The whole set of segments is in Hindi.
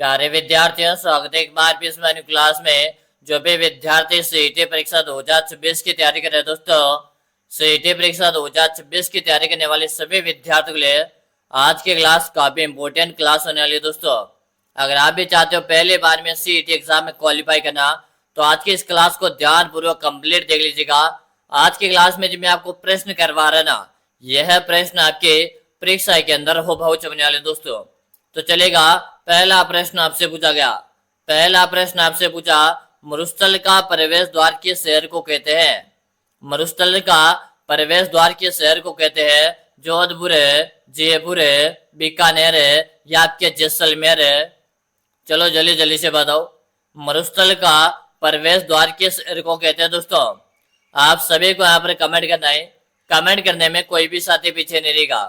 प्यारे विद्यार्थियों, स्वागत है एक बार फिर इस क्लास में। जो भी विद्यार्थी सीईटी परीक्षा 2026 की तैयारी कर रहे हैं दोस्तों, सीईटी परीक्षा 2026 की तैयारी करने वाले सभी विद्यार्थियों के लिए आज की क्लास काफी इंपोर्टेंट क्लास होने वाली है दोस्तों। अगर आप भी चाहते हो पहले बार में सीईटी एग्जाम में क्वालिफाई करना, तो आज की इस क्लास को ध्यान पूर्वक कंप्लीट देख लीजिएगा। आज की क्लास में जो मैं आपको प्रश्न करवा रहा ना, यह प्रश्न आपके परीक्षा के अंदर हो भाव चलने वाले दोस्तों। तो चलेगा, पहला प्रश्न आपसे पूछा गया। पहला प्रश्न आपसे पूछा, मरुस्थल का प्रवेश द्वार के शहर को कहते हैं। मरुस्थल का प्रवेश द्वार के शहर को कहते हैं जोधपुर है, जयपुर है, बीकानेर है या आपके जैसलमेर है। चलो जल्दी जल्दी से बताओ, मरुस्थल का प्रवेश द्वार के शहर को कहते हैं दोस्तों। आप सभी को यहाँ पर कमेंट करना है। कमेंट करने में कोई भी साथी पीछे नहीं रहेगा।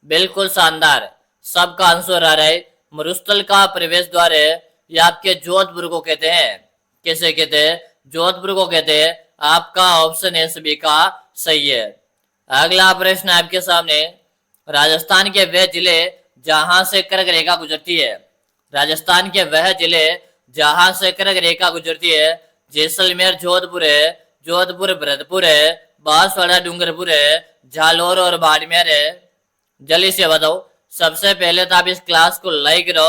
बिल्कुल शानदार, सबका आंसर आ रहा है। मरुस्थल का प्रवेश द्वार है, ये आपके जोधपुर को कहते हैं। कैसे कहते हैं? जोधपुर को कहते हैं। आपका ऑप्शन है सभी का सही है। अगला प्रश्न आपके सामने, राजस्थान के वह जिले जहां से कर्क रेखा गुजरती है। राजस्थान के वह जिले जहां से कर्क रेखा गुजरती है, जैसलमेर जोधपुर है, जोधपुर भरतपुर है, बांसवाड़ा डूंगरपुर है, जालौर और बाड़मेर है। जल्दी से बताओ। सबसे पहले तो आप इस क्लास को लाइक करो,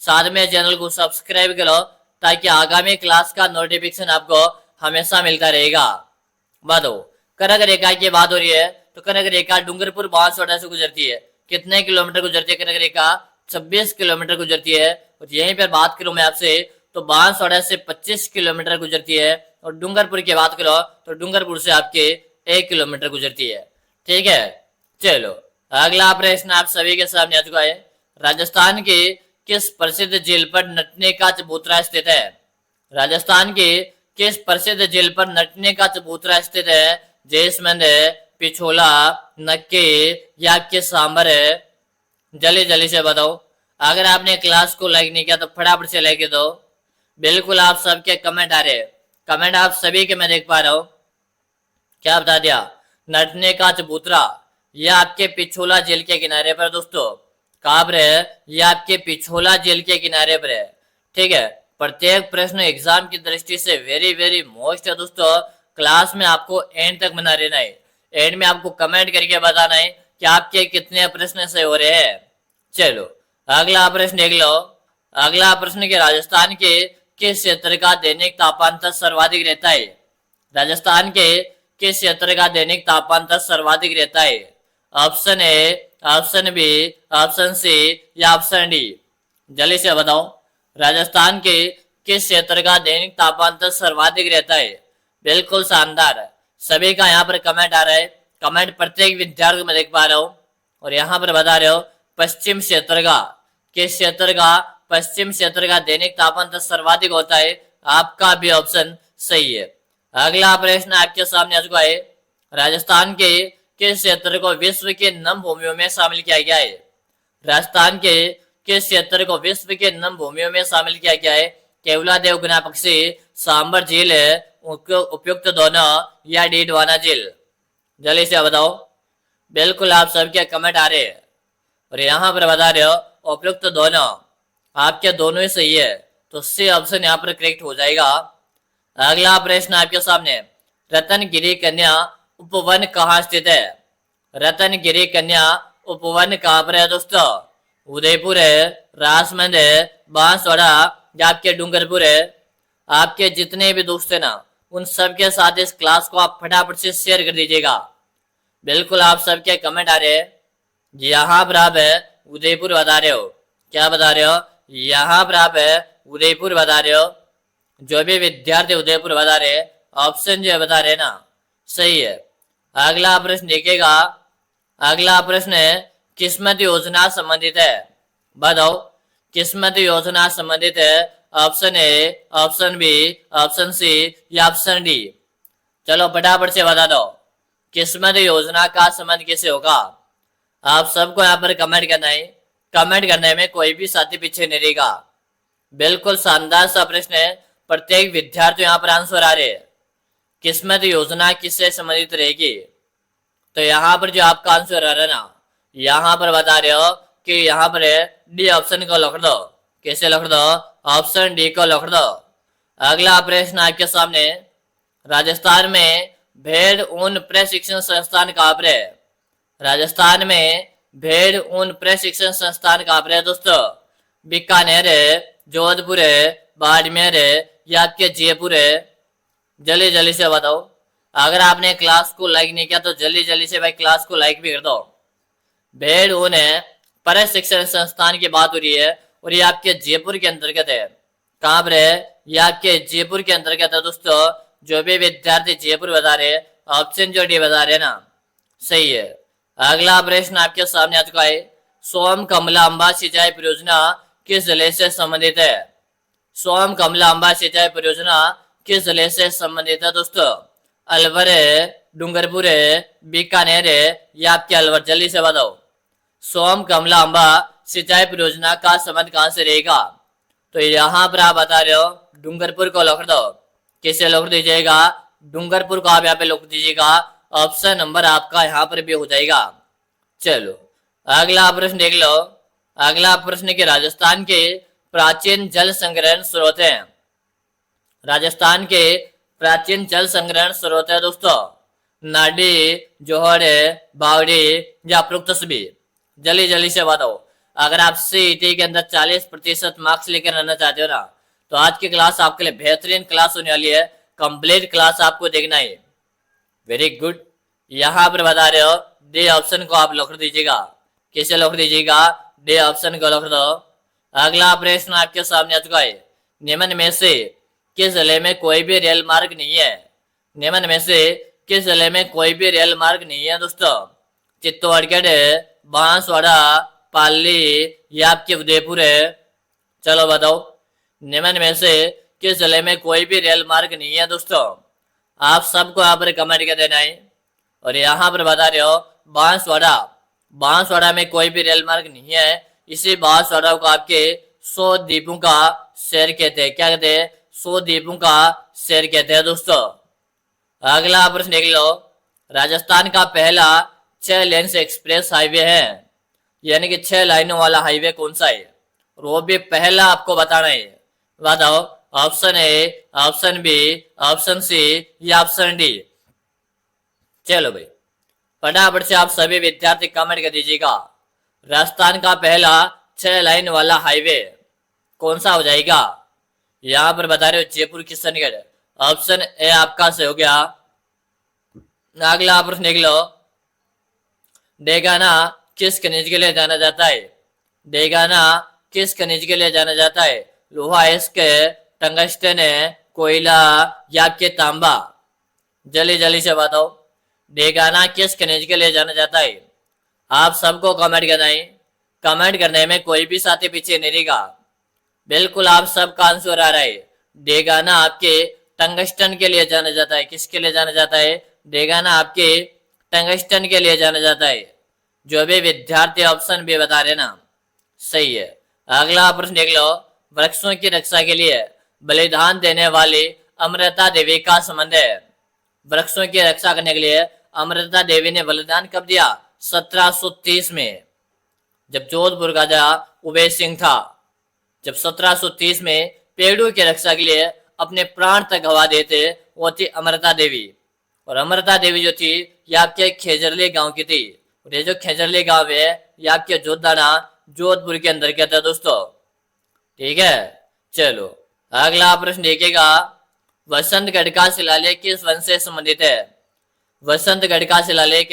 साथ में चैनल को सब्सक्राइब करो, ताकि आगामी क्लास का नोटिफिकेशन आपको हमेशा मिलता रहेगा। बताओ, कर्क रेखा की बात हो रही है, तो कर्क रेखा डूंगरपुर बांसवाड़ा से गुजरती है। कितने किलोमीटर गुजरती है कर्क रेखा? 26 किलोमीटर गुजरती है। और यहीं पर बात करूं मैं आपसे, तो बांसवाड़ा से 25 किलोमीटर गुजरती है। और डूंगरपुर की बात करो तो डूंगरपुर से आपके 1 किलोमीटर गुजरती है। ठीक है, चलो अगला प्रश्न आप सभी के सामने आ चुका है। राजस्थान के किस प्रसिद्ध झील पर नटने का चबूतरा स्थित है? राजस्थान के किस प्रसिद्ध झील पर नटने का चबूतरा स्थित है? जैसमंद है, पिछोला, नक्के या आपके सांबर है। जल्दी जल्दी से बताओ। अगर आपने क्लास को लाइक नहीं किया तो फटाफट से लाइक दो। बिल्कुल आप सबके कमेंट आ रहे हैं। कमेंट आप सभी के मैं देख पा रहा हूं। क्या बता दिया? नटने का चबूतरा, यह आपके पिछोला झील के किनारे पर दोस्तों। कहां पर है? यह आपके पिछोला झील के किनारे पर है। ठीक है, प्रत्येक प्रश्न एग्जाम की दृष्टि से वेरी वेरी मोस्ट है दोस्तों। क्लास में आपको एंड तक बना रहना है। एंड में आपको कमेंट करके बताना है कि आपके कितने प्रश्न से हो रहे हैं। चलो अगला प्रश्न देख लो। अगला प्रश्न के, राजस्थान के किस क्षेत्र का दैनिक तापांतर सर्वाधिक रहता है? राजस्थान के किस क्षेत्र का दैनिक तापांतर सर्वाधिक रहता है? Option A, option B, option C या ऑप्शन डी। जल्दी से बताओ, राजस्थान के किस क्षेत्र का दैनिक तापांतर सर्वाधिक रहता है? बिल्कुल शानदार, सभी का यहाँ पर कमेंट आ रहा है। कमेंट प्रत्येक विद्यार्थी में देख पा रहा हूँ। और यहाँ पर बता रहे हो पश्चिम क्षेत्र का, किस क्षेत्र का? पश्चिम क्षेत्र का दैनिक तापांतर सर्वाधिक होता है। आपका भी ऑप्शन सही है। अगला प्रश्न आपके सामने आ चुका है। राजस्थान के किस क्षेत्र को विश्व के नम भूमियों में शामिल किया गया है? राजस्थान के किस क्षेत्र को विश्व के नम भूमियों में शामिल किया गया है? केवलादेव गुना पक्षी, सांबर झील है, उपयुक्त दोनों या डीडवाना झील। जल्दी से बताओ। बिल्कुल आप सबके कमेंट आ रहे हैं। और यहाँ पर बता रहे हो उपयुक्त दोनों, आपके दोनों ही सही है। तो सी ऑप्शन यहाँ पर करेक्ट हो जाएगा। अगला प्रश्न आपके सामने, रतनगिरी कन्या उपवन कहाँ स्थित है? रतनगिरी कन्या उपवन कहाँ पर है दोस्तों? उदयपुर है, राजमंद है, बांसवाड़ा या आपके डूंगरपुर है। आपके जितने भी दोस्त है ना, उन सबके साथ इस क्लास को आप फटाफट से शेयर कर दीजिएगा। बिल्कुल आप सबके कमेंट आ रहे हैं। यहाँ पर आप है उदयपुर बता रहे हो। क्या बता रहे हो? यहाँ पर आप है उदयपुर बता रहे हो। जो भी विद्यार्थी उदयपुर बता रहे, ऑप्शन जो है बता रहे ना, सही है। अगला प्रश्न देखिएगा। अगला प्रश्न है, किस्मत योजना संबंधित है। बताओ, किस्मत योजना संबंधित है। Option A, option B, option C या ऑप्शन डी। चलो फटाफट से बता दो, किस्मत योजना का संबंध किसे होगा? आप सबको यहाँ पर कमेंट करना है। कमेंट करने में कोई भी साथी पीछे नहीं रहेगा। बिल्कुल शानदार सा प्रश्न है। प्रत्येक विद्यार्थी यहाँ पर आंसर आ रहे हैं। किस्मत योजना किससे संबंधित रहेगी? तो यहाँ पर जो आपका आंसर आ रहा है ना, यहाँ पर बता रहे हो कि यहाँ पर डी ऑप्शन को लिख दो। कैसे लिख दो? ऑप्शन डी को लिख दो। अगला प्रश्न आपके सामने, राजस्थान में भेड़ ऊन प्रशिक्षण संस्थान कहाँ पर है? राजस्थान में भेड़ ऊन प्रशिक्षण संस्थान कहाँ पर है दोस्तों? बीकानेर है, जोधपुर है, बाड़मेर है या आपके जयपुर है? जल्दी जल्दी से बताओ। अगर आपने क्लास को लाइक नहीं किया तो जल्दी जल्दी से भाई क्लास को लाइक भी कर दो। भेड़ ऊन प्रशिक्षण संस्थान की बात हो रही है और ये आपके जयपुर के अंतर्गत है। कहाँ पर है? ये आपके जयपुर के अंतर्गत है दोस्तों। जो भी विद्यार्थी जयपुर बता रहे, ऑप्शन जो डी बता रहे ना, सही है। अगला प्रश्न आपके सामने आ चुका है, सोम कमला अम्बा सिंचाई परियोजना किस जिले से संबंधित है? सोम कमला अम्बा सिंचाई परियोजना किस जिले से संबंधित है दोस्तों? अलवर है, डूंगरपुर है, बीकानेर है या आपके अलवर? जल्दी से बताओ। सोम कमला अम्बा सिंचाई परियोजना का संबंध कहां से रहेगा? तो यहाँ पर आप बता रहे हो डूंगरपुर को लिख दो। किसे लिख दीजिएगा? डूंगरपुर को आप यहाँ पे लिख दीजिएगा। ऑप्शन नंबर आपका यहाँ पर भी हो जाएगा। चलो अगला प्रश्न देख लो। अगला प्रश्न के राजस्थान के प्राचीन जल संग्रहण स्रोत हैं। राजस्थान के प्राचीन जल संग्रहण स्रोत है दोस्तों, नाडी, जोहड़, बावड़ी या उपरोक्त सभी? जल्दी जल्दी से बताओ। अगर आप सीईटी के अंदर 40% मार्क्स लेकर रहना चाहते हो ना, तो आज की क्लास आपके लिए बेहतरीन क्लास होने वाली है। कंप्लीट क्लास आपको देखना है। Very good. यहाँ पर बता रहे हो डी ऑप्शन को आप लिख दीजिएगा। कैसे लिख दीजिएगा? डी ऑप्शन को लिख दो। अगला प्रश्न आपके सामने आ चुका है, निम्न में से किस जिले में कोई भी रेल मार्ग नहीं है? निम्न में से किस जिले में कोई भी रेल मार्ग नहीं है दोस्तों? चित्तौड़गढ़, बांसवाड़ा, पाली या आपके उदयपुर है? चलो बताओ। निम्न में से किस जिले में कोई भी रेल मार्ग नहीं है दोस्तों? आप सबको यहाँ पर कमेंट कर देना है। और यहाँ पर बता रहे हो बांसवाड़ा। बांसवाड़ा में कोई भी रेल मार्ग नहीं है। इसी बांसवाड़ा को आपके 100 द्वीपों का शहर कहते हैं। क्या कहते हैं? 100 द्वीपों का शहर कहते हैं दोस्तों। अगला प्रश्न देख लो। राजस्थान का पहला 6 लेन से एक्सप्रेस हाईवे है, यानी कि 6 लाइनों वाला हाईवे कौन सा है? और वो भी पहला आपको बताना है। बताओ। Option A, option B, option C या ऑप्शन डी? चलो भाई फटाफट से आप सभी विद्यार्थी कमेंट कर दीजिएगा। राजस्थान का पहला 6 लाइन वाला हाईवे कौन सा हो जाएगा? यहाँ पर बता रहे हो जयपुर किशनगढ़। ऑप्शन ए आपका से हो गया। अगला प्रश्न देख लो। डेगाना किस खनिज के लिए जाना जाता है? डेगाना किस खनिज के लिए जाना जाता है? लोहा, इस्क, टंगस्टन, कोयला या आपके तांबा? जल्दी जल्दी से बताओ। डेगाना किस खनिज के लिए जाना जाता है? आप सबको कमेंट करना है। कमेंट करने में कोई भी साथी पीछे नहीं रहेगा। बिल्कुल आप सबका आंसर आ रहा है। डेगाना आपके टंगस्टन के लिए जाना जाता है। किसके लिए जाना जाता है? डेगाना आपके टंगस्टन के लिए जाना जाता है। जो भी विद्यार्थी ऑप्शन भी बता रहे ना, सही है। अगला प्रश्न देख लो। वृक्षों की रक्षा के लिए बलिदान देने वाली अमृता देवी का संबंध है। वृक्षों की रक्षा करने के लिए अमृता देवी ने बलिदान कब दिया? 1730 में, जब जोधपुर का राजा उदय सिंह था। जब 1730 में पेड़ों की रक्षा के लिए अपने प्राण तक गवा देते, वो थी अमृता देवी। और अमृता देवी जो थी ये आपके खेजरली गांव की थी। और ये जो खेजरली गांव है ये आपके जोधाना जोधपुर के अंदर क्या था दोस्तों। ठीक है। चलो अगला प्रश्न देखिएगा। वसंतगढ़ का शिलालेख किस वंश से संबंधित है? वसंतगढ़ का शिलालेख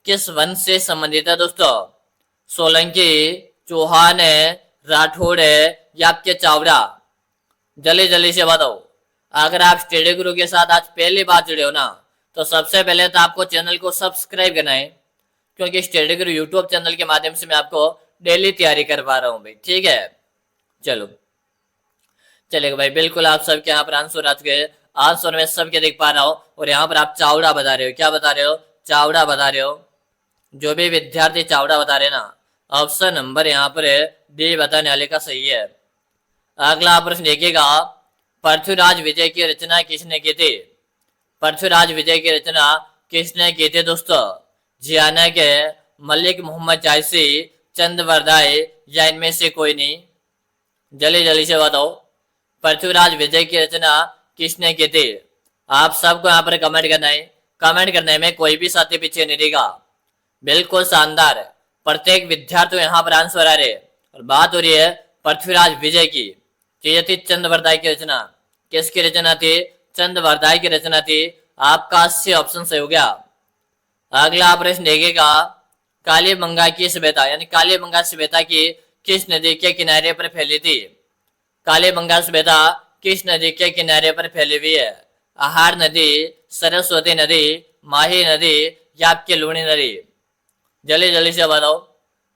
किस वंश से संबंधित है दोस्तों? सोलंकी, चौहान, राठौड़ या आपके चावड़ा? जल्दी जल्दी से बताओ। अगर आप स्टडी गुरु के साथ आज पहली बार जुड़े हो ना, तो सबसे पहले तो आपको चैनल को सब्सक्राइब करना है, क्योंकि स्टडी गुरु यूट्यूब चैनल के माध्यम से मैं आपको डेली तैयारी करवा रहा हूँ भाई। ठीक है। चलो चलेगा भाई। बिल्कुल आप सबके यहाँ पर आंसर आ चुके हैं। आंसर में सबके देख पा रहा हूँ। और यहाँ पर आप चावड़ा बता रहे हो। क्या बता रहे हो? चावड़ा बता रहे हो। जो भी विद्यार्थी चावड़ा बता रहे ना, ऑप्शन नंबर यहाँ पर डी बताने वाले का सही है। अगला प्रश्न देखिएगा। पृथ्वीराज विजय की रचना किसने की थी? पृथ्वीराज विजय की रचना किसने की थी दोस्तों? जियाना के, मलिक मोहम्मद जायसी, चंद वरदाई या इनमें से कोई नहीं? जल्दी जल्दी से बताओ, पृथ्वीराज विजय की रचना किसने की थी? आप सबको यहाँ पर कमेंट करना है। कमेंट करने में कोई भी साथी पीछे नहीं रहेगा। बिल्कुल शानदार, प्रत्येक विद्यार्थी यहाँ पर आंसर आ रहे। और बात हो रही है पृथ्वीराज विजय की। तो ये थी चंद्रवरदाय की रचना। किसकी रचना थी? चंद्रवरदाय की रचना थी। आपका 80 ऑप्शन सही हो गया। अगला प्रश्न देखेगा, कालीबंगा की सभ्यता यानी कालीबंगा सभ्यता की किस नदी के किनारे पर फैली थी? कालीबंगा सभ्यता किस नदी के किनारे पर फैली हुई है? आहार नदी, सरस्वती नदी, माही नदी या आपकी लूणी नदी? जल्दी जल्दी से बताओ,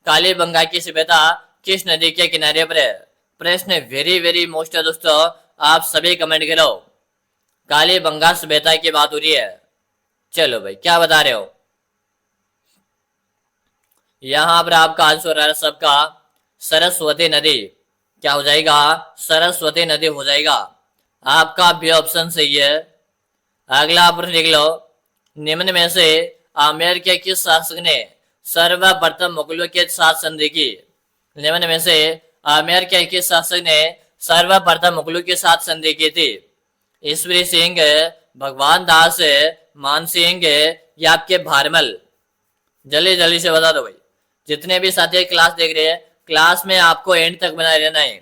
कालीबंगा की सभ्यता किस नदी के किनारे पर है? प्रश्न वेरी वेरी मोस्ट है दोस्तों, आप सभी कमेंट करो। कालीबंगा सभ्यता की बात हो रही है। चलो भाई, क्या बता रहे हो? यहां पर आपका आंसर है सबका सरस्वती नदी। क्या हो जाएगा? सरस्वती नदी हो जाएगा। आपका भी ऑप्शन सही है। अगला प्रश्न देख लो, निम्न में से आमेर के किस शासक ने सर्वप्रथम मुगलों के साथ संधि की? निम्न में से आमेर के किस शासक ने सर्वप्रथम मुगलों के साथ संधि की थी? ईश्वरी सिंह, भगवान दास, मान सिंह या आपके भारमल? जल्दी जल्दी से बता दो भाई। जितने भी साथी क्लास देख रहे हैं, क्लास में आपको एंड तक बनाए रहना है।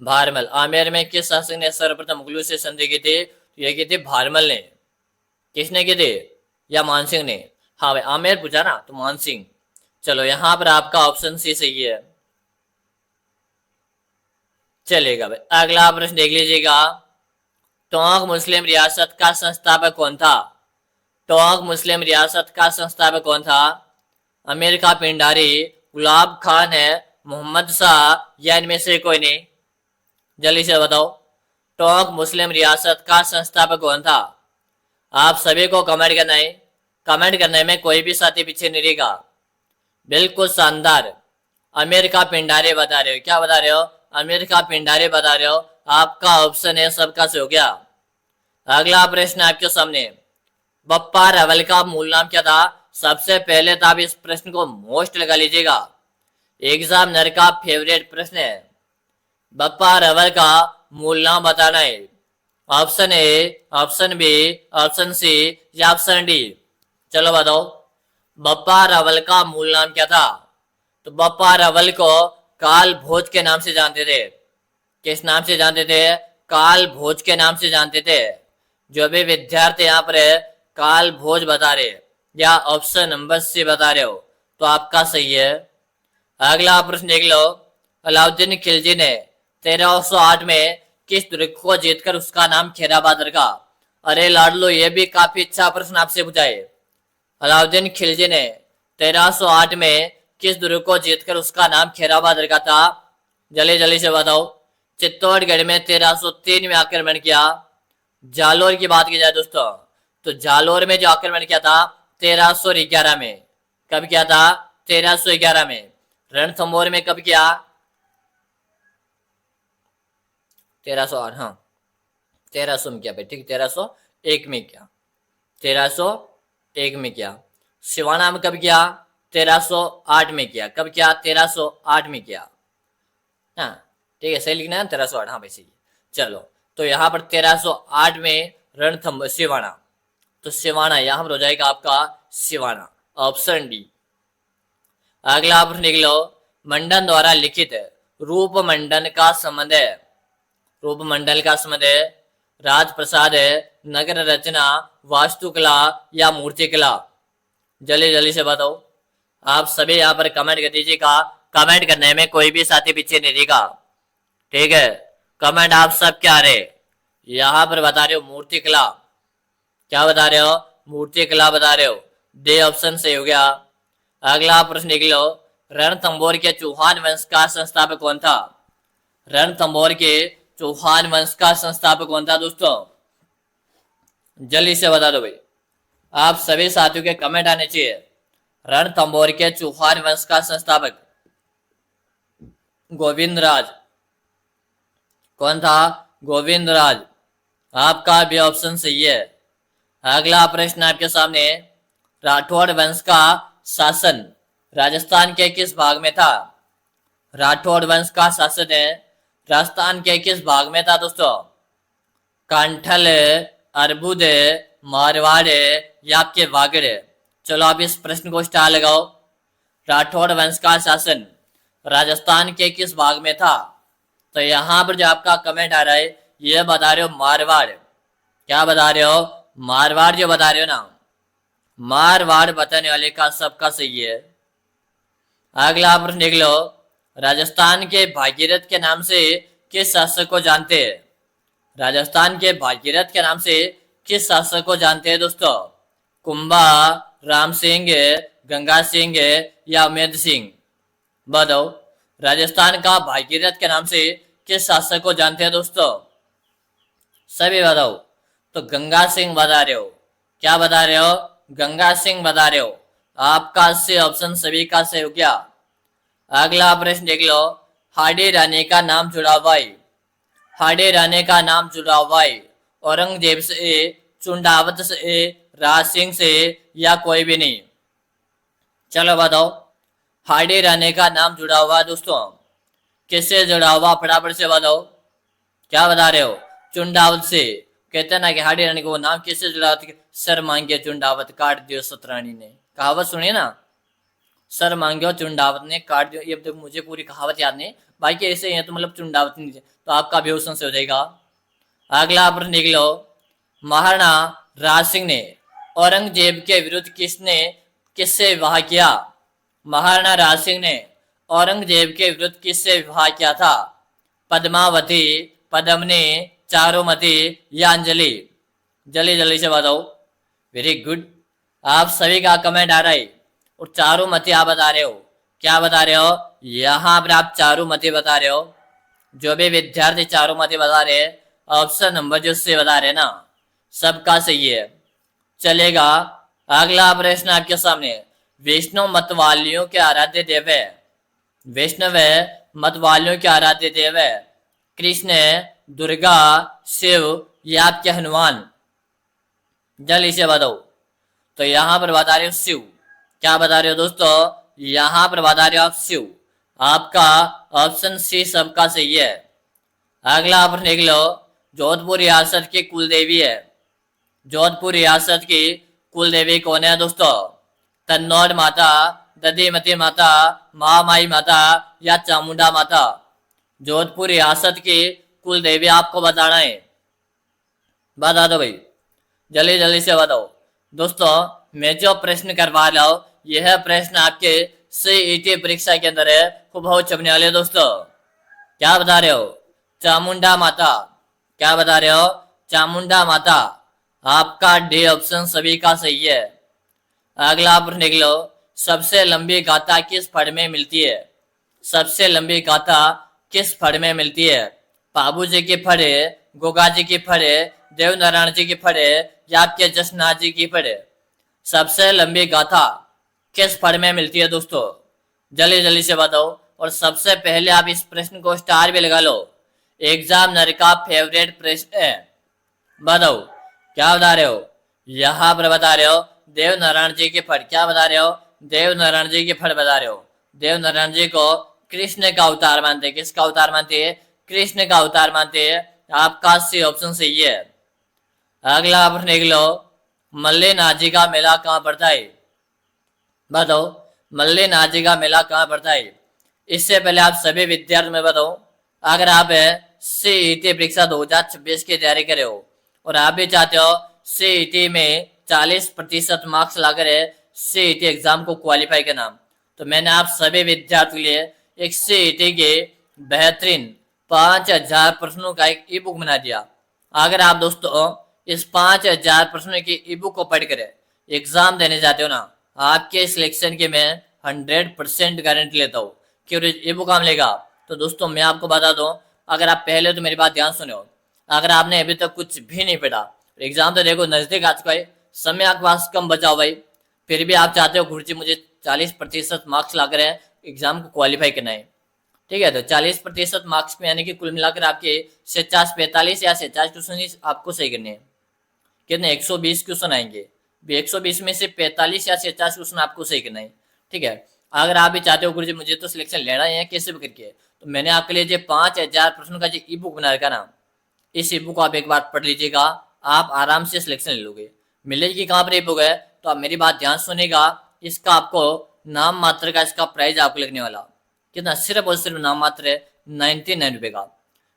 भारमल, आमेर में किस शासक ने सर्वप्रथम मुगलों से संधि की थी? ये की थी भारमल ने। किसने की थी? या मानसिंह ने? हाँ भाई, आमेर पूछा ना तो मानसिंह। चलो, यहां पर आपका ऑप्शन सी सही है। चलेगा भाई, अगला प्रश्न देख लीजिएगा, टोंक मुस्लिम रियासत का संस्थापक कौन था? टोंक मुस्लिम रियासत का संस्थापक कौन था? अमीर का पिंडारी, गुलाब खान है, मोहम्मद शाह या इनमें से कोई नहीं? जल्दी से बताओ, टोंक मुस्लिम रियासत का संस्थापक कौन था? आप सभी को कमेंट करना है। कमेंट करने में कोई भी साथी पीछे नहीं रहेगा। बिल्कुल शानदार, अमीर का पिंडारी बता रहे हो। क्या बता रहे हो? अमीर का पिंडारी बता रहे हो। आपका ऑप्शन है सबका से हो गया। अगला प्रश्न आपके सामने, बप्पा रावल का मूल नाम क्या था? सबसे पहले तो आप इस प्रश्न को मोस्ट लगा लीजिएगा, एग्जामिनर का फेवरेट प्रश्न है। बप्पा रावल का मूल नाम बताना है। Option A, option B, option C या ऑप्शन डी? चलो बताओ, बप्पा रावल का मूल नाम क्या था? तो बप्पा रावल को काल भोज के नाम से जानते थे। किस नाम से जानते थे? काल भोज के नाम से जानते थे। जो भी विद्यार्थी यहाँ पर है काल भोज बता रहे या ऑप्शन नंबर सी बता रहे हो तो आपका सही है। अगला प्रश्न देख लो, अलाउद्दीन खिलजी ने 1308 में किस दुर्ग को जीतकर उसका नाम खैराबाद रखा? अरे लाडलो, ये भी काफी अच्छा प्रश्न आपसे पूछा है। अलाउद्दीन खिलजी ने 1308 में किस दुर्ग को जीतकर उसका नाम खैराबाद रखा था? जल्दी जल्दी से बताओ। चित्तौड़गढ़ में 1303 में आक्रमण किया। जालोर की बात की जाए दोस्तों, तो जालोर में जो आक्रमण किया था 1311 में। कब किया था? 1311 में। रणथंभौर में कब किया? 1308, हाँ 1300 में किया भाई, ठीक, 1301 में किया। 1301 में किया। सिवाना में कब किया? 1308 में किया। कब किया? 1308 में किया। हाँ ठीक है, सही लिखना है 1308। हाँ भाई सही। चलो, तो यहाँ पर 1308 में रणथंभ सिवाना, तो सिवाना यहाँ पर हो जाएगा आपका सिवाना, ऑप्शन डी। अगला प्रश्न लिख लो, मंडन द्वारा लिखित रूप मंडन का संबंध है। रूप मंडल का संबंध है राजप्रसाद है, नगर रचना, वास्तुकला या मूर्तिकला? जल्दी जल्दी से बताओ। आप सभी यहाँ पर कमेंट कर दीजिएगा। कमेंट करने में कोई भी साथी पीछे नहीं रहेगा, ठीक है। कमेंट आप सब क्या रहे? यहाँ पर बता रहे हो मूर्तिकला। क्या बता रहे हो? मूर्तिकला बता रहे हो। डे ऑप्शन सही हो गया। अगला प्रश्न लिख लो, रणथंभौर के चौहान वंश का संस्थापक कौन था? रणथंभौर के चौहान वंश का संस्थापक कौन था दोस्तों? जल्दी से बता दो भाई। आप सभी साथियों के कमेंट आने चाहिए। रणथंभौर के चौहान वंश का संस्थापक गोविंद राज। कौन था? गोविंद राज। आपका भी ऑप्शन सही है। अगला प्रश्न आपके सामने, राठौड़ वंश का शासन राजस्थान के किस भाग में था? राठौड़ वंश का शासक है राजस्थान के किस भाग में था दोस्तों? कांठल, अर्बुद, मारवाड़ या आपके वागड़? चलो आप इस प्रश्न को स्टार लगाओ। राठौड़ वंश का शासन राजस्थान के किस भाग में था? तो यहां पर जो आपका कमेंट आ रहा है ये बता रहे हो मारवाड़। क्या बता रहे हो? मारवाड़ जो बता रहे हो ना, मारवाड़ बताने वाले का सबका सही है। अगला प्रश्न देख लो। राजस्थान के भागीरथ के नाम से किस शासक को जानते हैं? राजस्थान के भागीरथ के नाम से किस शासक को जानते हैं दोस्तों? कुंभा, राम सिंह, गंगा सिंह या उमेद सिंह? बताओ, राजस्थान का भागीरथ के नाम से किस शासक को जानते हैं दोस्तों? सभी बताओ। तो गंगा सिंह बता रहे हो। क्या बता रहे हो? गंगा सिंह बता रहे हो। आपका से ऑप्शन सभी का सही हो गया। अगला प्रश्न देख लो। हाडी रानी का नाम जुड़ा हुआ है। हाडी रानी का नाम जुड़ा हुआ है औरंगजेब से, चुंडावत से, राज सिंह से या कोई भी नहीं? चलो बताओ। हाडी रानी का नाम जुड़ा हुआ दोस्तों किससे जुड़ा हुआ? फटाफट से बताओ। क्या बता रहे हो? चुंडावत से। कहते ना कि हाडी रानी को नाम किससे जुड़ा हुआ? सर मांगे चुंडावत काट दियो सतरानी ने। कहावत सुनिए ना, सर मांगे चुंडावत ने काट दियो। ये तो मुझे पूरी कहावत याद नहीं, बाकी ऐसे ही तो मतलब चुंडावत नहीं, तो आपका भी ऑप्शन से हो जाएगा। अगला प्रश्न देख लो। महाराणा राज सिंह ने औरंगजेब के विरुद्ध किससे विवाह किया? महाराणा राज सिंह ने औरंगजेब के विरुद्ध किससे विवाह किया था? पद्मावती, पद्मनी, चारुमती या अंजलि? जल्दी जल्दी से बताओ। वेरी गुड, आप सभी का कमेंट आ रहा है और चारुमती आप बता रहे हो। क्या बता रहे हो? यहाँ पर आप चारुमती बता रहे हो। जो भी विद्यार्थी चारुमती बता रहे हैं, ऑप्शन नंबर जो से बता रहे ना, सबका सही है। चलेगा। अगला प्रश्न आपके सामने। वैष्णव मत वालियों के आराध्य देव है। वैष्णव मत वालियों के आराध्य देव है कृष्ण, दुर्गा, शिव या आपके हनुमान? जल्दी से बताओ। तो यहां पर बता रहे हो शिव। क्या बता रहे हो दोस्तों? यहां पर बता रहे हो आप शिव। आपका ऑप्शन सी सबका सही है। अगला प्रश्न देख लो। जोधपुर रियासत की कुल देवी है। जोधपुर रियासत की कुल देवी कौन है दोस्तों? तन्नौर माता, दधिमती माता, महामाई माता या चामुंडा माता? जोधपुर रियासत की कुल देवी आपको बताना है। बता दो भाई, जल्दी जल्दी से बताओ। दोस्तों मैं जो प्रश्न करवा रहा हूं यह प्रश्न आपके सीईटी परीक्षा के अंदर है, खूब बहुत छपने वाले दोस्तों। क्या बता रहे हो? चामुंडा माता। क्या बता रहे हो? चामुंडा माता। आपका डी ऑप्शन सभी का सही है। अगला प्रश्न देख लो। सबसे लंबी गाथा किस फड़ में मिलती है? सबसे लंबी गाथा किस फड़ में मिलती है? बाबू जी की फड़, गोगा जी की फड़, देवनारायण जी की फड़ या आपके जसनाथ जी की फड़? सबसे लंबी गाथा किस फड़ में मिलती है दोस्तों? जल्दी जल्दी से बताओ। और सबसे पहले आप इस प्रश्न को स्टार भी लगा लो। एग्जामिनर का फेवरेट प्रश्न है। बताओ क्या बता रहे हो? यहां पर बता रहे हो देवनारायण जी की फड़। क्या बता रहे हो? देवनारायण जी की फड़ बता रहे हो। देवनारायण जी को कृष्ण का अवतार मानते हैं। किसका अवतार मानते हैं? कृष्ण का अवतार मानते हैं। आपका सी ऑप्शन सही है। अगला प्रश्न देख लो। मल्लेनाथजी का मेला कहाँ पड़ता है? बताओ मल्लेनाथजी का मेला कहाँ पड़ता है? इससे पहले आप सभी विद्यार्थियों में बताओ, अगर आप सीईटी परीक्षा 2026 की तैयारी कर रहे हो और आप भी चाहते हो सीईटी में 40% मार्क्स लाकर सीईटी एग्जाम को क्वालिफाई करना, तो मैंने आप सभी विद्यार्थियों के लिए एक सीईटी के बेहतरीन 5000 प्रश्नों का एक ई बुक बना दिया। अगर आप दोस्तों इस 5000 प्रश्नों की ई बुक को पढ़कर एग्जाम देने जाते हो ना, आपके सिलेक्शन की मैं 100% गारंटी लेता हूँ कि ई बुक काम लेगा। तो दोस्तों मैं आपको बता दूं, अगर आप पहले तो मेरी बात ध्यान सुनो, अगर आपने अभी तक कुछ भी नहीं पढ़ा, एग्जाम तो देखो नजदीक आ चुका है, समय आपके पास कम बचा हुआ है, फिर भी आप चाहते हो गुरुजी मुझे 40% मार्क्स लाकर एग्जाम को क्वालिफाई करना है, ठीक है, तो 40% मार्क्स में यानी कि कुल मिलाकर आपके 45 या 46 क्वेश्चन आपको सही करने हैं। कितने? 120 क्वेश्चन आएंगे, 120 में से 45 या 46 क्वेश्चन आपको सही करना है, ठीक है। अगर आप भी चाहते हो गुरुजी मुझे तो सिलेक्शन लेना ही है कैसे भी करके, तो मैंने आपके लिए जो 5,000 प्रश्नों का जो ई बुक बना रखा ना, इस ई बुक को आप एक बार पढ़ लीजिएगा, आप आराम से सिलेक्शन ले लोगे। मिलेगी कहाँ पर ई बुक है, तो आप मेरी बात ध्यान सुनेगा। इसका आपको नाम मात्र का इसका प्राइस आपको लगने वाला कितना, सिर्फ और सिर्फ नाम मात्र है 99 रुपये का।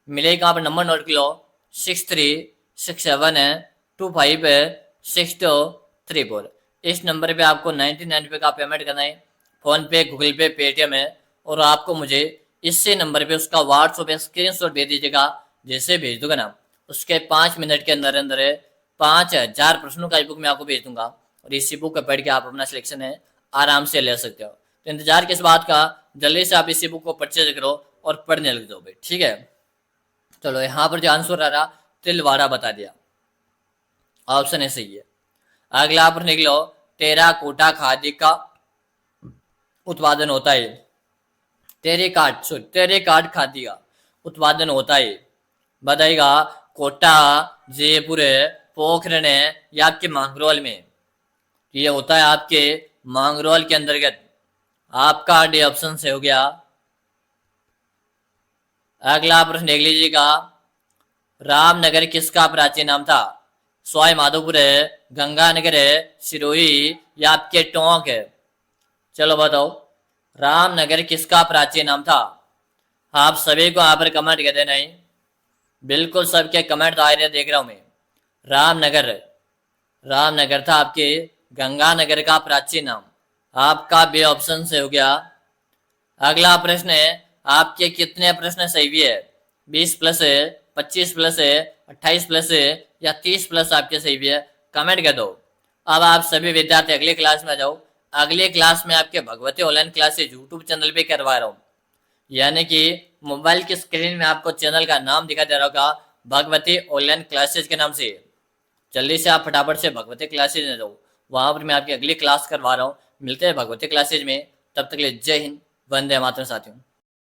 मिलेगा कहाँ पर, नंबर नोट कर लो, 6367256234। इस नंबर पे आपको 99 रुपये का पेमेंट करना है, फोन पे, गूगल पे, पेटीएम है। और आपको मुझे इससे नंबर पे उसका व्हाट्सएप पे स्क्रीनशॉट भेज दीजिएगा। जैसे भेज दूंगा ना, उसके 5 मिनट के अंदर अंदर 5,000 प्रश्नों का ई बुक मैं आपको भेज दूंगा, और इसी बुक को पढ़ के आप अपना सिलेक्शन है आराम से ले सकते हो। तो इंतजार किस बात का, जल्दी से आप इसी बुक को परचेज करो और पढ़ने लग जाओ भाई, ठीक है। चलो यहाँ पर जो आंसर आ रहा, तिलवाड़ा बता दिया, ऑप्शन है सही है। अगला पर निकलो, टेराकोटा खादी का उत्पादन होता है, टेरेकाट खादी का उत्पादन होता है, बताइएगा कोटा, जयपुर, पोखरण या आपके मांगरोल में। ये होता है आपके मांगरोल के अंतर्गत। आपका डी ऑप्शन से हो गया। अगला प्रश्न देख लीजिएगा, रामनगर किसका प्राचीन नाम था, सवाई माधोपुर है, गंगानगर है, सिरोही या आपके टोंक है। चलो बताओ, रामनगर किसका प्राचीन नाम था। आप सभी को यहाँ पर कमेंट कर देना ही, बिल्कुल सबके कमेंट आ रहे देख रहा हूं मैं। रामनगर था आपके गंगानगर का प्राचीन नाम। आपका बी ऑप्शन से हो गया। अगला प्रश्न है, आपके कितने प्रश्न सही भी है, 20 प्लस है, 25 प्लस है, 28 प्लस है या 30 प्लस आपके सही भी है, कमेंट कर दो। अब आप सभी विद्यार्थी अगले क्लास में आ जाओ। अगले क्लास में आपके Bhagwati online classes YouTube channel पे करवा रहा हूँ, यानी कि मोबाइल की स्क्रीन में आपको चैनल का नाम दिखा दे रहा होगा, भगवती ऑनलाइन क्लासेज के नाम से। जल्दी से आप फटाफट से भगवती क्लासेज में जाओ, वहां पर मैं आपकी अगली क्लास करवा रहा हूँ। मिलते हैं भगवती क्लासेज में, तब तक के लिए जय हिंद, वंदे मातरम साथियों।